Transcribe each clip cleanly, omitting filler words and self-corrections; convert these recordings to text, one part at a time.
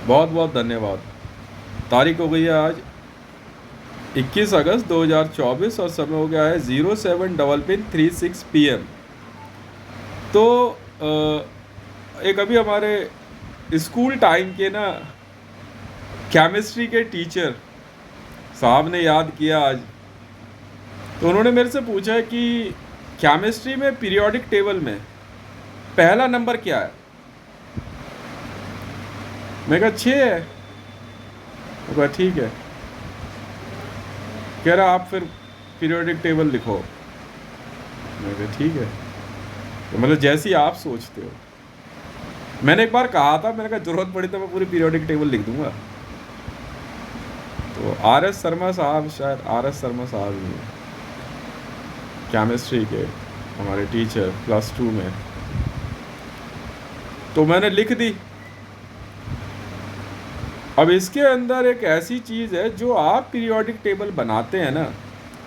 बहुत बहुत धन्यवाद। तारीख हो गई है आज 21 अगस्त 2024 और समय हो गया है 07:36 PM। तो एक अभी हमारे स्कूल टाइम के ना केमिस्ट्री के टीचर साहब ने याद किया आज। तो उन्होंने मेरे से पूछा है कि केमिस्ट्री में पीरियोडिक टेबल में पहला नंबर क्या है। मैं कहा 6 है। वो कहा ठीक है। कह रहा आप फिर पीरियोडिक टेबल लिखो। मैं कहा ठीक है। तो मतलब जैसी आप सोचते हो। मैंने एक बार कहा था, मैंने कहा ज़रूरत पड़ी तो मैं पूरी पीरियोडिक टेबल लिख दूंगा। तो RS शर्मा साहब, शायद RS शर्मा साहब ही हैं, केमिस्ट्री के हमारे टीचर +2 में। तो मैंने लिख दी। अब इसके अंदर एक ऐसी चीज़ है जो आप पीरियोडिक टेबल बनाते हैं ना,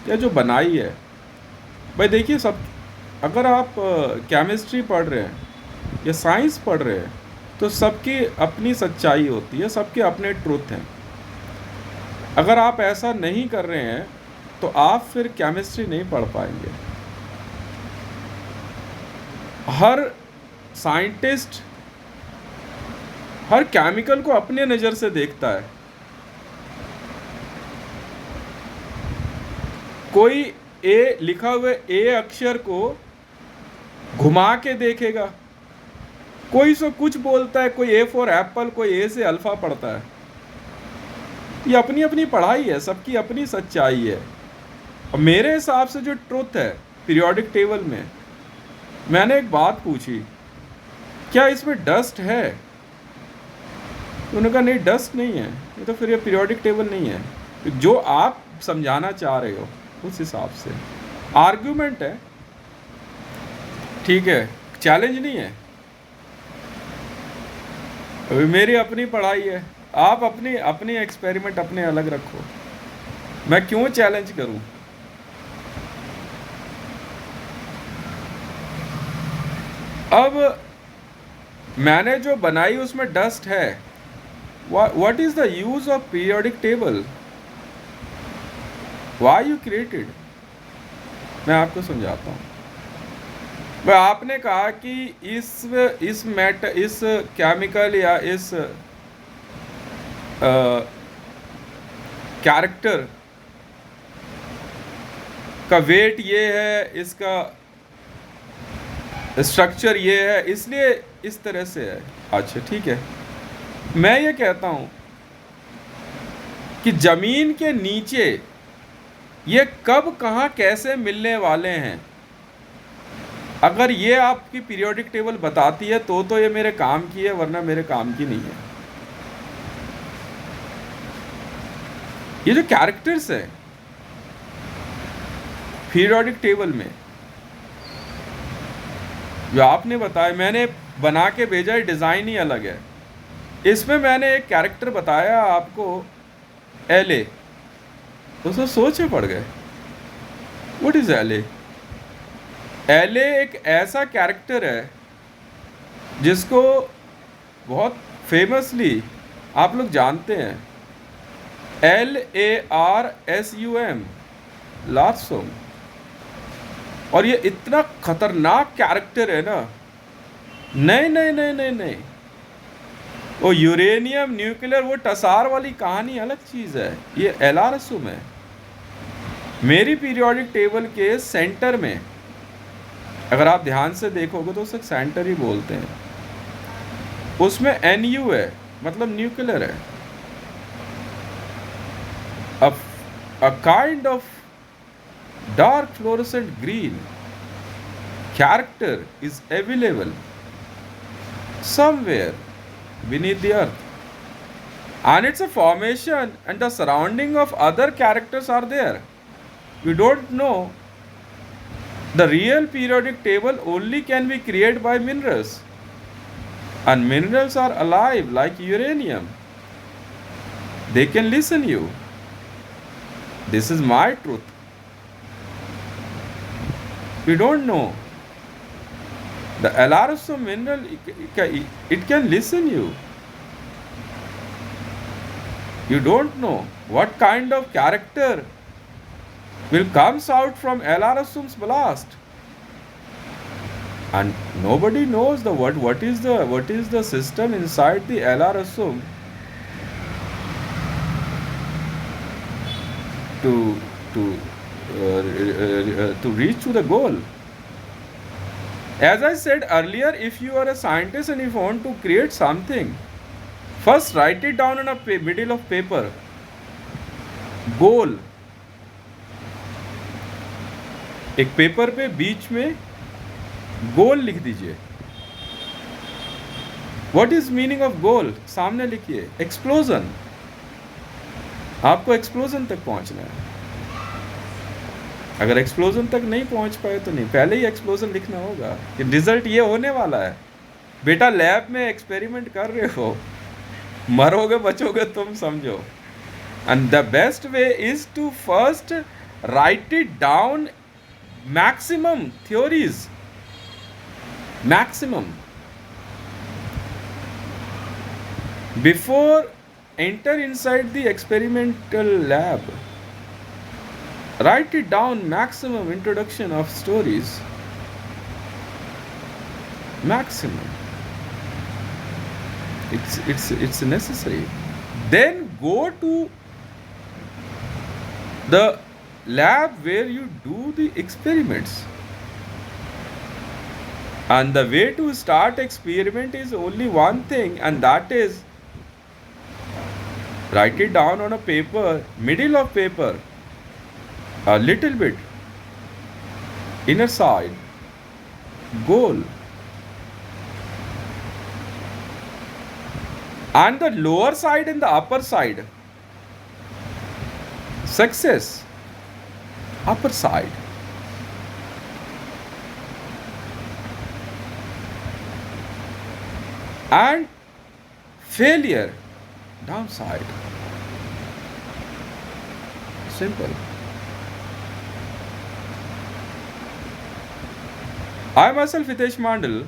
या जो बनाई है भाई, देखिए सब, अगर आप केमिस्ट्री पढ़ रहे हैं या साइंस पढ़ रहे हैं तो सबकी अपनी सच्चाई होती है, सबके अपने ट्रुथ हैं। अगर आप ऐसा नहीं कर रहे हैं तो आप फिर केमिस्ट्री नहीं पढ़ पाएंगे। हर साइंटिस्ट हर केमिकल को अपने नज़र से देखता है। कोई ए लिखा हुए ए अक्षर को घुमा के देखेगा, कोई सो कुछ बोलता है, कोई A फॉर एप्पल, कोई ए से अल्फ़ा पढ़ता है। ये अपनी अपनी पढ़ाई है, सबकी अपनी सच्चाई है। और मेरे हिसाब से जो ट्रुथ है पीरियोडिक टेबल में, मैंने एक बात पूछी, क्या इसमें डस्ट है? उन्होंने कहा नहीं, डस्ट नहीं है, ये तो फिर ये पीरियोडिक टेबल नहीं है। तो जो आप समझाना चाह रहे हो उस हिसाब से आर्ग्यूमेंट है, ठीक है, चैलेंज नहीं है। अभी मेरी अपनी पढ़ाई है, आप अपनी अपनी एक्सपेरिमेंट अपने अलग रखो, मैं क्यों चैलेंज करूं? अब मैंने जो बनाई उसमें डस्ट है। What is the use of periodic table? Why you created? मैं आपको समझाता हूँ। वह आपने कहा कि इस केमिकल या इस कैरेक्टर का वेट ये है, इसका स्ट्रक्चर ये है, इसलिए इस तरह से है। अच्छा ठीक है, मैं ये कहता हूँ कि ज़मीन के नीचे ये कब कहाँ कैसे मिलने वाले हैं, अगर ये आपकी पीरियोडिक टेबल बताती है तो ये मेरे काम की है, वरना मेरे काम की नहीं है। ये जो कैरेक्टर्स हैं पीरियोडिक टेबल में जो आपने बताया, मैंने बना के भेजा है, डिज़ाइन ही अलग है। इसमें मैंने एक कैरेक्टर बताया आपको, LA, तो सब सोच में पड़ गए, व्हाट इज LA? LA एक ऐसा कैरेक्टर है जिसको बहुत फेमसली आप लोग जानते हैं, LARSUM, लार्सुम। और ये इतना खतरनाक कैरेक्टर है ना। नहीं नहीं नहीं नहीं नहीं, वो यूरेनियम न्यूक्लियर, वो टसार वाली कहानी अलग चीज़ है, ये LRSUM है। मेरी पीरियोडिक टेबल के सेंटर में, अगर आप ध्यान से देखोगे तो उसे सेंटर ही बोलते हैं, उसमें NU है, मतलब न्यूक्लियर है। A kind of dark fluorescent green character is available somewhere beneath the earth, and it's a formation and the surrounding of other characters are there. We don't know. The real periodic table only can be created by minerals, and minerals are alive like uranium. They can listen you. This is my truth. We don't know. The LRSO mineral, it can listen you. You don't know what kind of character will comes out from LRSUM's blast. And nobody knows the what is the system inside the LRSUM to to to reach to the goal. As I said earlier, if you are a scientist and if you want to create something, first write it down on a middle of paper. गोल एक paper पे बीच में गोल लिख दीजिए. What is meaning of goal सामने लिखिए. Explosion. आपको explosion तक पहुंचना है. अगर एक्सप्लोजन तक नहीं पहुंच पाए तो नहीं, पहले ही एक्सप्लोजन लिखना होगा कि रिजल्ट ये होने वाला है. बेटा लैब में एक्सपेरिमेंट कर रहे हो, मरोगे बचोगे तुम समझो. And the best way is to first write it down, maximum theories. Maximum. Before enter inside the experimental lab, write it down, maximum introduction of stories. Maximum. It's necessary. Then go to the lab where you do the experiments. And the way to start experiment is only one thing, and that is write it down on a paper, middle of paper, a little bit, inner side, goal. And the lower side and the upper side, success, upper side. And failure, downside. Simple. I myself, Hitesh Mandal,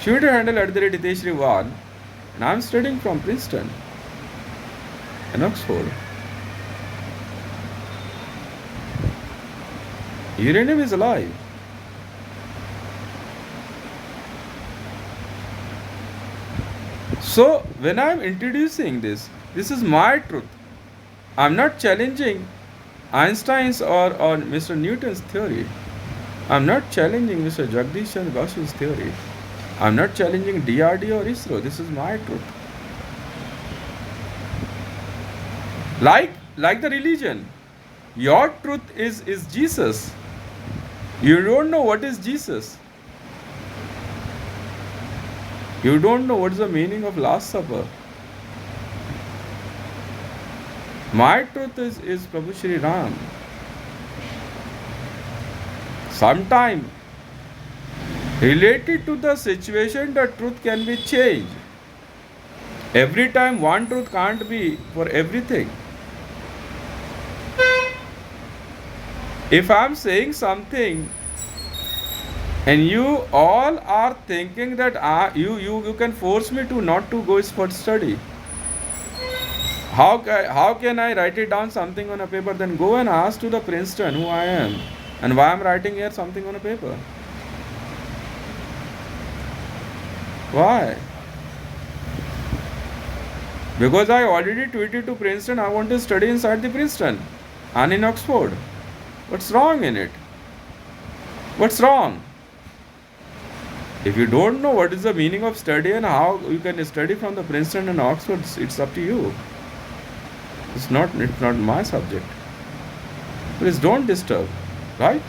Twitter handle @HiteshRivan, and I'm studying from Princeton in Oxford. Uranium is alive. So when I'm introducing this is my truth. I'm not challenging Einstein's or Mr. Newton's theory. I'm not challenging Mr. Jagdish Chandra Basu's theory. I'm not challenging DRD or ISRO. This is my truth. Like the religion, your truth is Jesus. You don't know what is Jesus. You don't know what is the meaning of Last Supper. My truth is Prabhu Shri Ram. Sometime related to the situation, the truth can be changed. Every time one truth can't be for everything. If I'm saying something and you all are thinking that you can force me to not to go for study, how can I write it down something on a paper? Then go and ask to the Princeton who I am and why I'm writing here something on a paper. Why? Because I already tweeted to Princeton I want to study inside the Princeton and in Oxford. What's wrong in it? What's wrong? If you don't know what is the meaning of study and how you can study from the Princeton and Oxford, it's up to you. It's not my subject. Please don't disturb, right?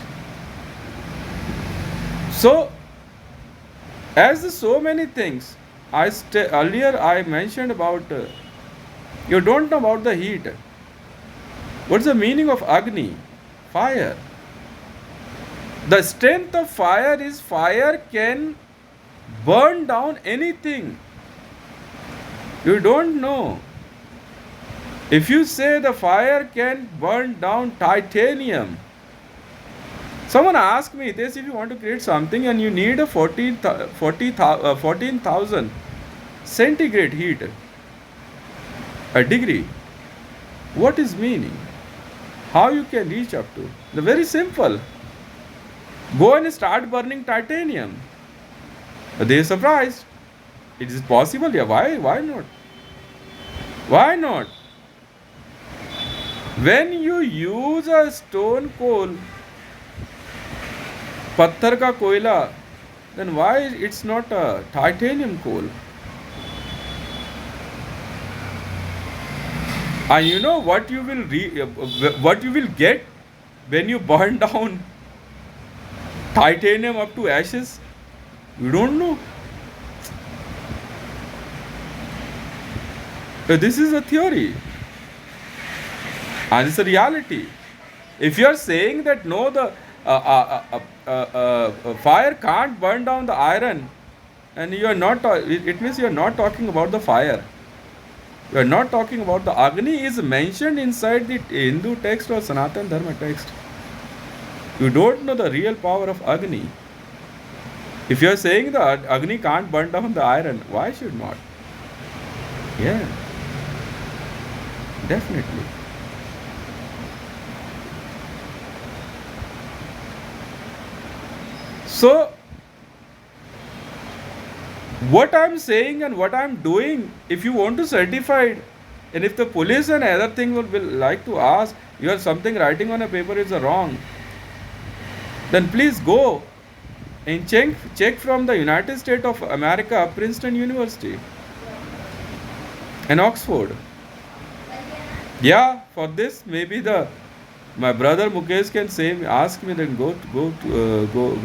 So, as so many things, earlier I mentioned about, you don't know about the heat. What's the meaning of Agni? Fire. The strength of fire is fire can burn down anything. You don't know. If you say the fire can burn down titanium, someone asked me this: if you want to create something and you need a 14,000 centigrade heat, A degree. What is meaning? How you can reach up to? The very simple. Go and start burning titanium. They are surprised. It is possible. Yeah. Why? Why not? Why not? When you use a stone coal, पत्थर का कोयला, then why it's not a titanium coal? And you know what you will get when you burn down titanium up to ashes? You don't know. This is a theory, and it's a reality. If you are saying that no, the fire can't burn down the iron, and you are not, it means you are not talking about the fire. You are not talking about the Agni is mentioned inside the Hindu text or Sanatan Dharma text. You don't know the real power of Agni. If you are saying that Agni can't burn down the iron, why should not? Yeah, definitely. So, what I'm saying and what I'm doing, if you want to certify it, and if the police and other thing will like to ask, you are something writing on a paper is wrong, then please go and check from the United States of America, Princeton University and Oxford. Yeah, for this maybe my brother Mukesh can say, ask me, then go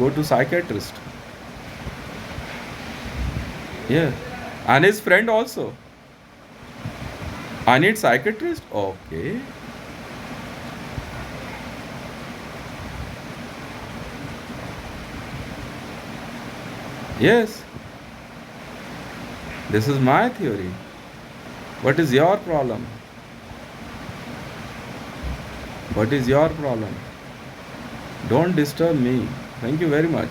to psychiatrist. Yeah, and his friend also. I need psychiatrist. Okay. Yes. This is my theory. What is your problem? What is your problem? Don't disturb me. Thank you very much.